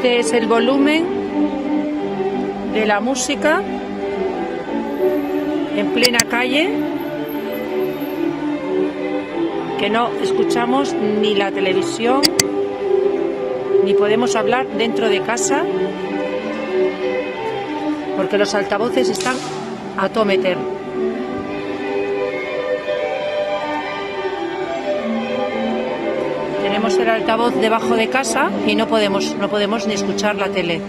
Este es el volumen de la música en plena calle, que no escuchamos ni la televisión, ni podemos hablar dentro de casa, porque los altavoces están a todo meter. Tenemos el altavoz debajo de casa y no podemos ni escuchar la tele.